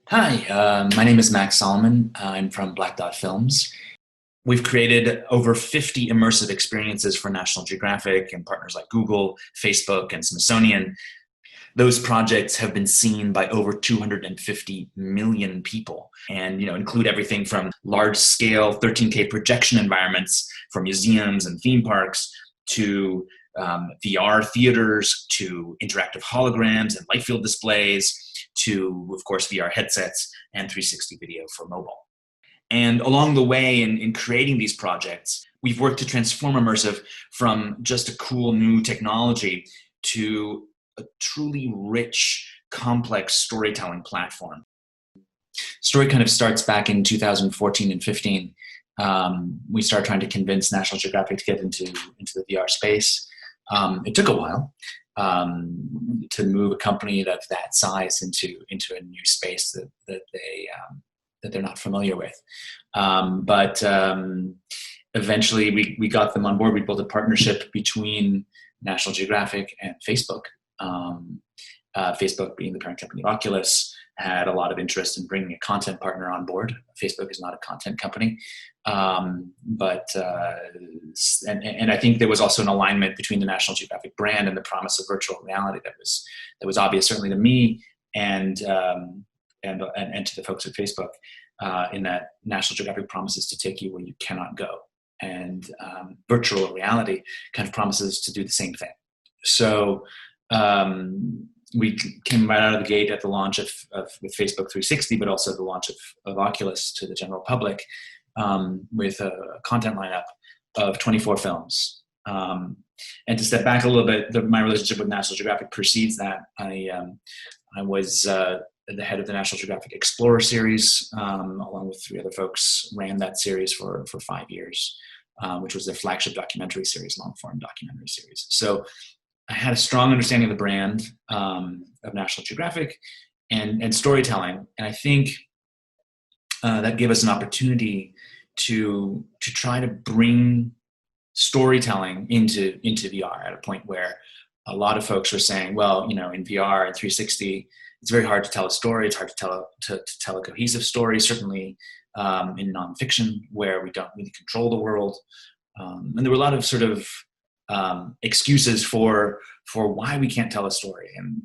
Hi, my name is Max Salomon. I'm from Black Dot Films. We've created over 50 immersive experiences for National Geographic and partners like Google, Facebook, and Smithsonian. Those projects have been seen by over 250 million people and include everything from large-scale 13K projection environments for museums and theme parks to VR theaters, to interactive holograms and light field displays, to, of course, VR headsets and 360 video for mobile. And along the way in creating these projects, we've worked to transform immersive from just a cool new technology to a truly rich, complex storytelling platform. Story kind of starts back in 2014 and 15. We started trying to convince National Geographic to get into the VR space. It took a while to move a company that's that size into a new space that they're not familiar with. But eventually we got them on board. We built a partnership between National Geographic and Facebook. Facebook, being the parent company of Oculus, had a lot of interest in bringing a content partner on board. Facebook is not a content company. And I think there was also an alignment between the National Geographic brand and the promise of virtual reality that was obvious, certainly to me and to the folks at Facebook, in that National Geographic promises to take you where you cannot go, and virtual reality kind of promises to do the same thing. So we came right out of the gate at the launch with Facebook 360, but also the launch of Oculus to the general public, with a content lineup of 24 films. And to step back a little bit, my relationship with National Geographic precedes that. I was the head of the National Geographic Explorer series, along with three other folks, ran that series for 5 years, which was their flagship documentary series, long-form documentary series. So I had a strong understanding of the brand of National Geographic and storytelling, and I think that gave us an opportunity to try to bring storytelling into VR at a point where a lot of folks were saying, well, in VR and 360, it's very hard to tell a story. It's hard to tell a cohesive story, certainly in nonfiction, where we don't really control the world. And there were a lot of sort of excuses for why we can't tell a story. And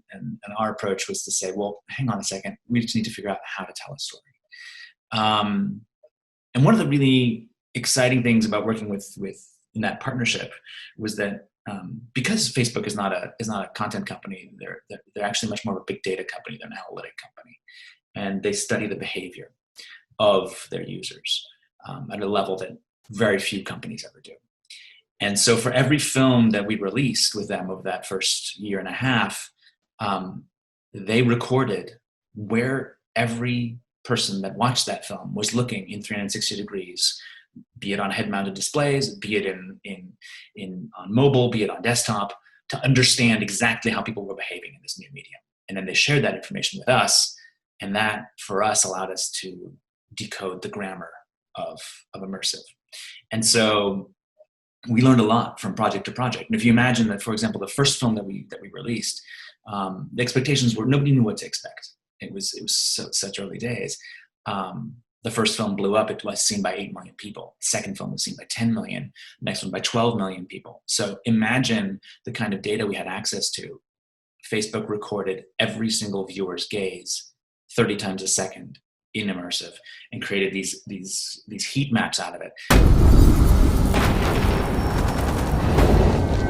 our approach was to say, well, hang on a second, we just need to figure out how to tell a story. And one of the really exciting things about working with in that partnership was that because Facebook is not a content company, they're actually much more of a big data company than an analytic company, and they study the behavior of their users at a level that very few companies ever do. And so for every film that we released with them over that first year and a half, they recorded where every person that watched that film was looking in 360 degrees, be it on head-mounted displays, be it on mobile, be it on desktop, to understand exactly how people were behaving in this new medium. And then they shared that information with us, and that, for us, allowed us to decode the grammar of immersive. And so we learned a lot from project to project. And if you imagine that, for example, the first film that we released, the expectations were nobody knew what to expect. It was such early days. The first film blew up. It was seen by 8 million people. The second film was seen by 10 million. The next one by 12 million people. So imagine the kind of data we had access to. Facebook recorded every single viewer's gaze 30 times a second in immersive and created these heat maps out of it.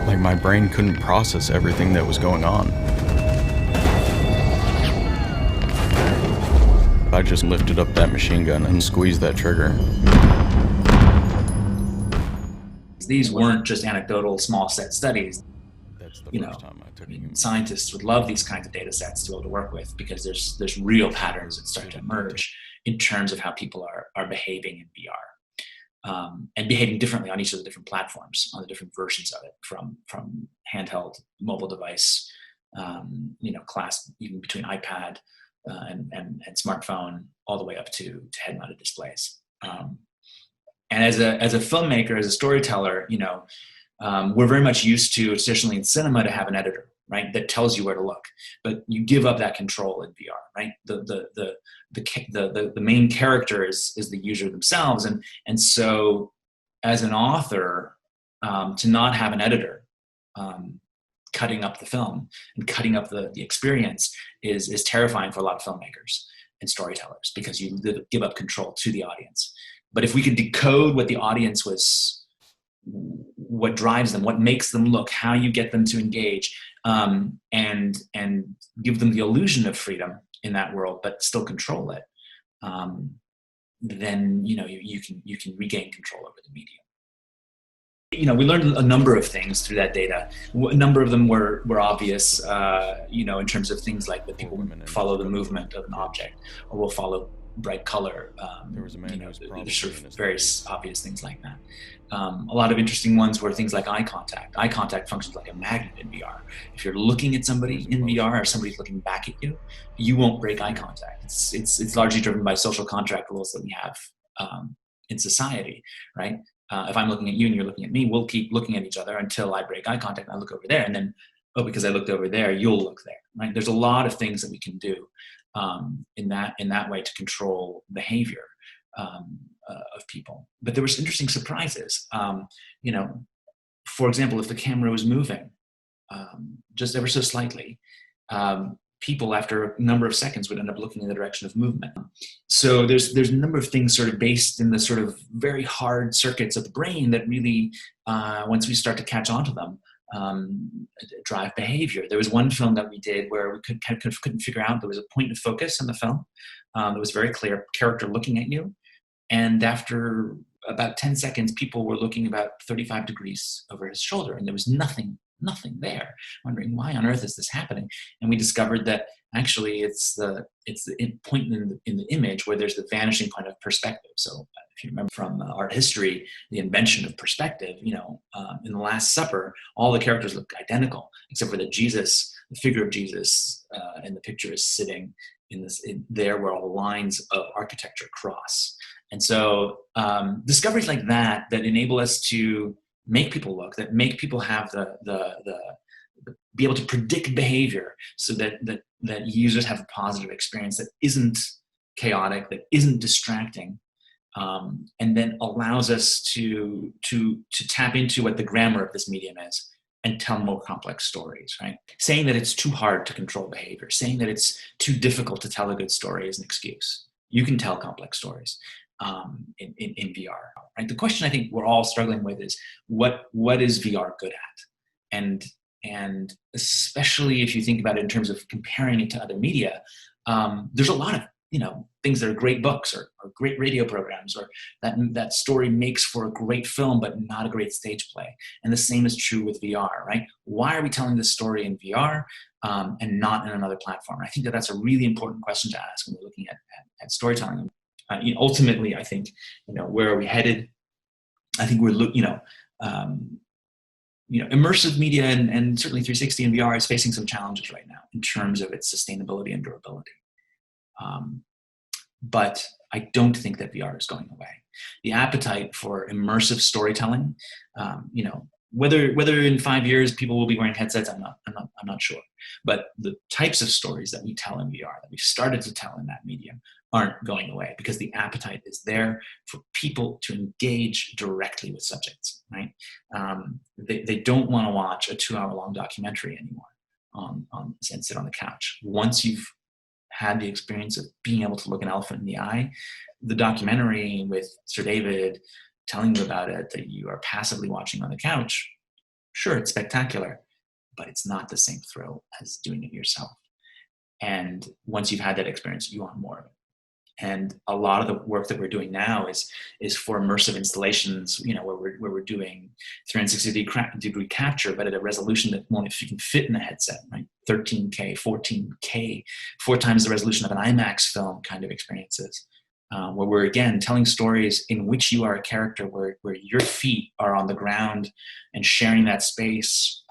Like, my brain couldn't process everything that was going on. I just lifted up that machine gun and squeezed that trigger. These weren't just anecdotal small set studies. That's the first time I took it. Scientists would love these kinds of data sets to be able to work with, because there's real patterns that start to emerge in terms of how people are behaving in VR. And behaving differently on each of the different platforms, on the different versions of it, from handheld mobile device, class even between iPad and smartphone, all the way up to head-mounted displays. And as a filmmaker, as a storyteller, we're very much used to, traditionally in cinema, to have an editor right, that tells you where to look, but you give up that control in VR, right? The main character is the user themselves, and so as an author, to not have an editor cutting up the film and cutting up the experience is terrifying for a lot of filmmakers and storytellers, because you give up control to the audience. But if we could decode what the audience was, what drives them, what makes them look, how you get them to engage, and give them the illusion of freedom in that world, but still control it, then you can regain control over the medium. We learned a number of things through that data. A number of them were obvious, in terms of things like that people follow the movement of an object, or will follow bright color. There's sort of various obvious things like that. A lot of interesting ones were things like eye contact. Eye contact functions like a magnet in VR. If you're looking at somebody in VR, or somebody's looking back at you, you won't break eye contact. It's largely driven by social contract rules that we have in society, right? If I'm looking at you and you're looking at me, we'll keep looking at each other until I break eye contact and I look over there, and then, because I looked over there, you'll look there, right? There's a lot of things that we can do in that way to control behavior of people. But there was interesting surprises. For example, if the camera was moving just ever so slightly, people after a number of seconds would end up looking in the direction of movement. So there's a number of things sort of based in the sort of very hard circuits of the brain that really, once we start to catch on to them, drive behavior. There was one film that we did where we couldn't figure out, there was a point of focus in the film that was very clear, character looking at you. And after about 10 seconds, people were looking about 35 degrees over his shoulder, and there was nothing there, wondering why on earth is this happening. And we discovered that actually it's the point in the image where there's the vanishing point of perspective. So if you remember from art history, the invention of perspective, in the Last Supper, all the characters look identical, except for that Jesus, the figure of Jesus in the picture, is sitting in there where all the lines of architecture cross. And so discoveries like that enable us to make people look, that make people have be able to predict behavior, so that users have a positive experience that isn't chaotic, that isn't distracting, and then allows us to tap into what the grammar of this medium is and tell more complex stories, right? Saying that it's too hard to control behavior, saying that it's too difficult to tell a good story is an excuse. You can tell complex stories in VR, right? The question I think we're all struggling with is what is VR good at? And especially if you think about it in terms of comparing it to other media, there's a lot of things that are great books or great radio programs, or that story makes for a great film but not a great stage play. And the same is true with VR, right? Why are we telling this story in VR and not in another platform? I think that's a really important question to ask when we're looking at storytelling. Ultimately, I think, where are we headed? I think we're immersive media and certainly 360 and VR is facing some challenges right now in terms of its sustainability and durability. But I don't think that VR is going away. The appetite for immersive storytelling, whether in 5 years people will be wearing headsets, I'm not sure. But the types of stories that we tell in VR, that we started to tell in that medium, aren't going away, because the appetite is there for people to engage directly with subjects, right? They don't want to watch a 2-hour-long documentary anymore and sit on the couch. Once you've had the experience of being able to look an elephant in the eye, the documentary with Sir David telling you about it, that you are passively watching on the couch, sure, it's spectacular, but it's not the same thrill as doing it yourself. And once you've had that experience, you want more of it. And a lot of the work that we're doing now is for immersive installations, where we're doing 360-degree capture, but at a resolution that won't, if you can fit in a headset, right? 13K, 14K, 4 times the resolution of an IMAX film kind of experiences, where we're again telling stories in which you are a character, where your feet are on the ground and sharing that space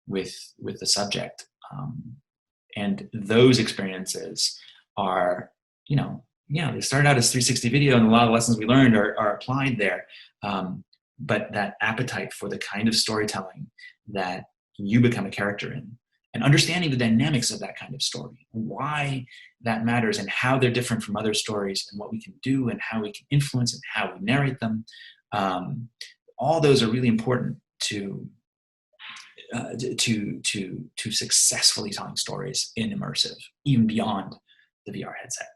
with the subject. And those experiences are, they started out as 360 video, and a lot of lessons we learned are applied there. But that appetite for the kind of storytelling that you become a character in, and understanding the dynamics of that kind of story, why that matters and how they're different from other stories and what we can do and how we can influence and how we narrate them. All those are really important to successfully telling stories in immersive, even beyond the VR headset.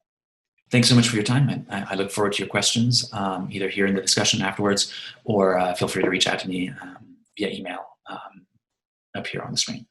Thanks so much for your time. I look forward to your questions, either here in the discussion afterwards, or feel free to reach out to me via email up here on the screen.